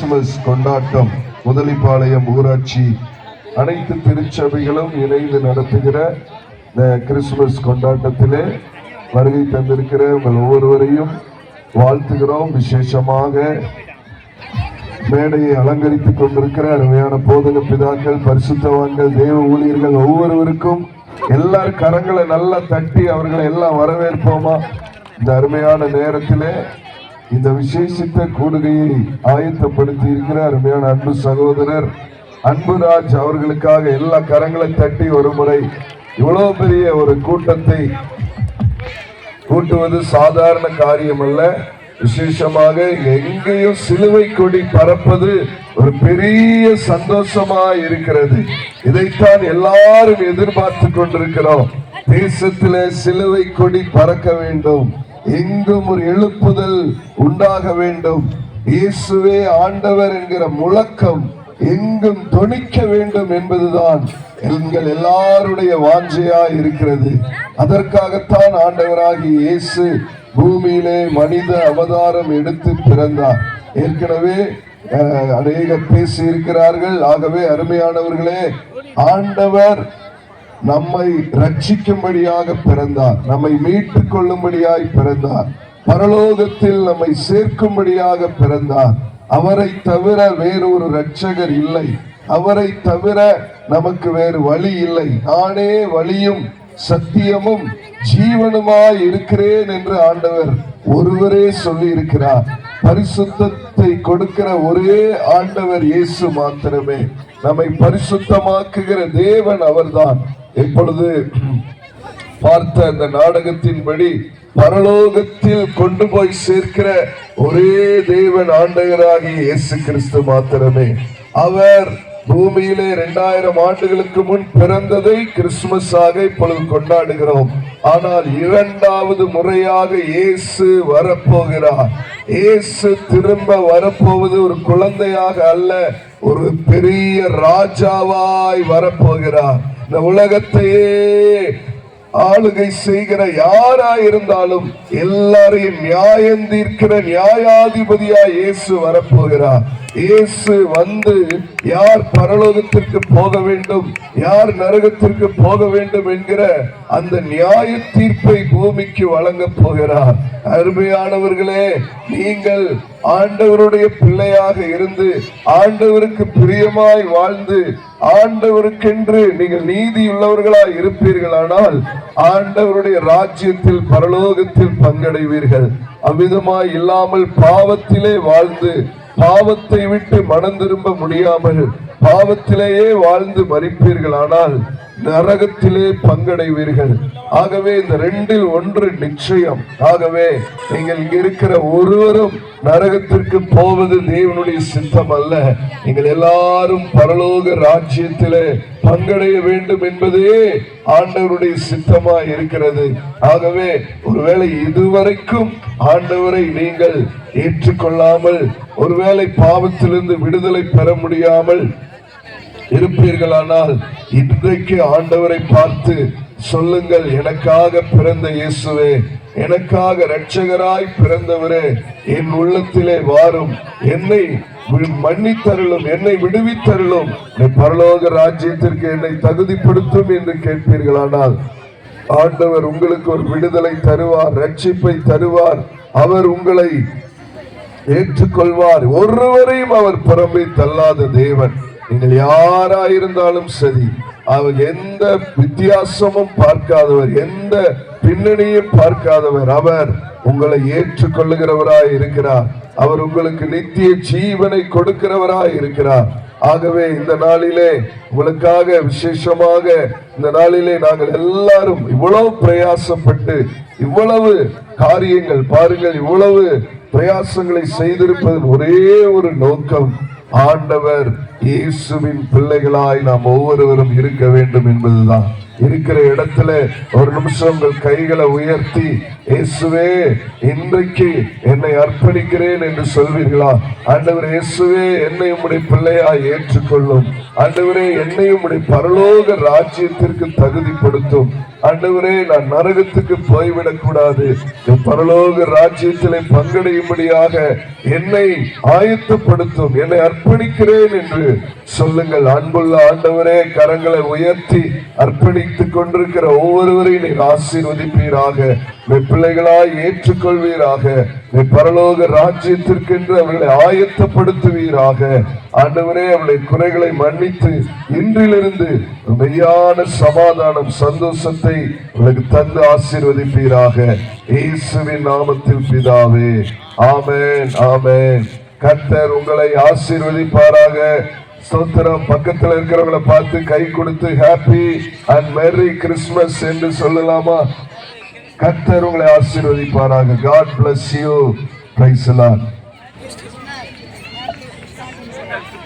Christmas கொண்டாட்டம் முதலிப்பாளையம் ஊராட்சி அனைத்து திருச்சபைகளும் இணைந்து நடத்துகிற இந்த கிறிஸ்துமஸ் கொண்டாட்டத்திலே வருகை தந்திருக்கிற உங்கள் ஒவ்வொருவரையும் வாழ்த்துகிறோம். விசேஷமாக மேடையை அலங்கரித்துக் கொண்டிருக்கிற அருமையான போதக பிதாக்கள், பரிசுத்தவான்கள், தேவ ஊழியர்கள் ஒவ்வொருவருக்கும் எல்லாரும் கரங்களை நல்லா தட்டி அவர்களை எல்லாம் வரவேற்போமா. இந்த அருமையான நேரத்திலே இந்த விசேஷித்த கூடுகையை ஆயத்தப்படுத்தி இருக்கிற அருமையான அன்பு சகோதரர் அன்புராஜ் அவர்களுக்காக எல்லா கரங்களை தட்டி ஒரு முறை. இவ்வளவு பெரிய ஒரு கூட்டத்தை கூட்டுவது சாதாரண காரியம் அல்ல. விசேஷமாக எங்கேயும் சிலுவை கொடி பறப்பது ஒரு பெரிய சந்தோஷமா இருக்கிறது. இதைத்தான் எல்லாரும் எதிர்பார்த்து கொண்டிருக்கிறோம். தேசத்திலே சிலுவை கொடி பறக்க வேண்டும், எங்கும் ஒரு எழுப்புதல் உண்டாக வேண்டும், இயேசுவே ஆண்டவர் என்கிற முழக்கம் எங்கும் தொனிக்க வேண்டும் என்பதுதான் எங்கள் எல்லாருடைய வாஞ்சையா இருக்கிறது. அதற்காகத்தான் ஆண்டவராகிய இயேசு பூமியிலே மனித அவதாரம் எடுத்து பிறந்தார். ஏற்கனவே அநேகர் பேசி இருக்கிறார்கள். ஆகவே அருமையானவர்களே, ஆண்டவர் நம்மை ரட்சிக்கும்படியாக பிறந்தார், நம்மை மீட்டுக் கொள்ளும்படியாய் பிறந்தார், பரலோகத்தில் நம்மை சேர்க்கும்படியாக பிறந்தார். அவரை தவிர வேறொரு இரட்சகர் இல்லை, அவரை தவிர நமக்கு வேறு வழி இல்லை. நானே வழியும் சத்தியமும் ஜீவனுமாய் இருக்கிறேன் என்று ஆண்டவர் ஒருவரே சொல்லி இருக்கிறார். பரிசுத்தத்தை கொடுக்கிற ஒரே ஆண்டவர் இயேசு மாத்திரமே. நம்மை பரிசுத்தமாக்குகிற தேவன் அவர்தான். இப்பொழுது பார்த்த அந்த நாடகத்தின்படி பரலோகத்தில் கொண்டு போய் சேர்க்கிற ஒரே தேவன் ஆண்டவராகிய இயேசு கிறிஸ்து மாத்திரமே. அவர் பூமியிலே 2000 ஆண்டுகளுக்கு முன் பிறந்ததை கிறிஸ்துமஸ் ஆக இப்பொழுது கொண்டாடுகிறோம். ஆனால் இரண்டாவது முறையாக இயேசு வரப்போகிறார். இயேசு திரும்ப வரப்போவது ஒரு குழந்தையாக அல்ல, ஒரு பெரிய ராஜாவாய் வரப்போகிறார். இந்த உலகத்தையே ஆளுகை செய்கிற யாராயிருந்தாலும் எல்லாரையும் நியாயம் தீர்க்கிற நியாயாதிபதியா இயேசு வரப்போகிறார். இயேசு வந்து யார் பரலோகத்திற்கு போக வேண்டும், யார் நரகத்திற்கு போக வேண்டும் என்கிற அந்த நியாய தீர்ப்பை பூமிக்கு வழங்க போகிறார். அருமையானவர்களே, நீங்கள் ஆண்டவருடைய பிள்ளையாக இருந்து ஆண்டவருக்கு பிரியமாய் வாழ்ந்து ஆண்டவருக்கென்று நீங்கள் நீதியுள்ளவர்களாய் இருப்பீர்களானால் ஆண்டவருடைய ராஜ்யத்தில் பரலோகத்தில் பங்கடைவீர்கள். அவ்விதமாய் இல்லாமல் பாவத்திலே வாழ்ந்து பாவத்தை விட்டு மனம் திரும்ப முடியாமல் பாவத்திலேயே வாழ்ந்து மரிப்பீர்களானால் நரகத்திலே பங்கடைவீர்கள். ஆகவே இந்த 2இல் 1 நிச்சயம். ஆகவே நீங்கள் இங்க இருக்கிற ஒருவரும் நரகத்திற்கு போவது தேவனுடைய சித்தம் அல்ல. நீங்கள் எல்லாரும் பரலோக ராஜ்யத்திலே பங்கடைய வேண்டும் என்பதே ஆண்டவருடைய சித்தமா இருக்கிறது. ஆகவே ஒருவேளை இதுவரைக்கும் ஆண்டவரை நீங்கள் ஏற்றுக்கொள்ளாமல், ஒருவேளை பாவத்திலிருந்து விடுதலை பெற முடியாமல் இருப்பீர்களானால் இன்றைக்கு ஆண்டவரை பார்த்து சொல்லுங்கள், எனக்காக பிறந்த இயேசுவே, எனக்காக இரட்சகராய் பிறந்தவரே, என் உள்ளத்திலே வாரும், என்னை மன்னித்தருளும், என்னை விடுவித்தருளும், பரலோக ராஜ்யத்திற்கு என்னை தகுதிப்படுத்தும் என்று கேட்பீர்களானால் ஆண்டவர் உங்களுக்கு ஒரு விடுதலை தருவார், ரட்சிப்பை தருவார். அவர் உங்களை ஏற்றுக்கொள்வார். ஒருவரையும் அவர் புறம்பே தள்ளாத தேவன். நீங்கள் யாராயிருந்தாலும் சரி, அவர் எந்த வித்தியாசமும் பார்க்காதவர், எந்த பின்னணியும் பார்க்காதவர். அவர் உங்களை ஏற்றுக்கொள்ளுகிறவராய் இருக்கிறார். அவர் உங்களுக்கு நித்திய ஜீவனை கொடுக்கிறவராய் இருக்கிறார். ஆகவே இந்த நாளிலே உங்களுக்காக விசேஷமாக இந்த நாளிலே நாங்கள் எல்லாரும் இவ்வளவு பிரயாசப்பட்டு இவ்வளவு காரியங்கள் பாருங்கள், இவ்வளவு பிரயாசங்களை செய்திருப்பது ஒரே ஒரு நோக்கம், ஆண்டவர் இயேசுவின் பிள்ளைகளாய் நாம் ஒவ்வொருவரும் இருக்க வேண்டும் என்பதுதான். இருக்கிற இடத்துல ஒரு நிமிஷம் உங்கள் கைகளை உயர்த்தி, இயேசுவே இன்றைக்கு என்னை அர்ப்பணிக்கிறேன் என்று சொல்வீர்களா? ஆண்டவரே, இயேசுவே என்னை உம்முடைய பிள்ளையாய் ஏற்றுக்கொள்ளும். ஆண்டவரே, என்னை உம்முடைய பரலோக ராஜ்யத்திற்கு தகுதிப்படுத்தும். ஆண்டவரே, நான் நரகத்துக்கு போய்விடக் கூடாது, பரலோக ராஜ்யத்திலே பங்கடையும்படியாக என்னை ஆயத்தப்படுத்தும், என்னை அர்ப்பணிக்கிறேன் என்று சொல்லுங்கள். அன்புள்ள ஆண்டவரே, கரங்களை உயர்த்தி அர்ப்பணித்துக் கொண்டிருக்கிற ஒவ்வொருவரையும் நீர் ஆசீர்வதிப்பீராக, பிள்ளைகளாய் ஏற்றுக்கொள்வீராக, பரலோக ராஜ்யத்திற்கென்று அவர்களை ஆயத்தப்படுத்துவீராக. ஆண்டவரே, அவருடைய குறைகளை மன்னித்து இன்றிலிருந்து மெய்யான சமாதானம், சந்தோஷத்தை உங்களுக்கு தந்து ஆசீர்வதிப்பீராக. இயேசுவின் நாமத்தில் பிதாவே, ஆமென், ஆமென். கர்த்தர் உங்களை ஆசீர்வதிப்பாராக. ஸ்தோத்திரம். பக்கத்தில் இருக்கிறவங்களை பார்த்து கை கொடுத்து ஹாப்பி அண்ட் மேரி கிறிஸ்துமஸ் என்று சொல்லலாமா? கர்த்தர் உங்களை ஆசீர்வதிப்பாராக. God bless you. Praise the Lord.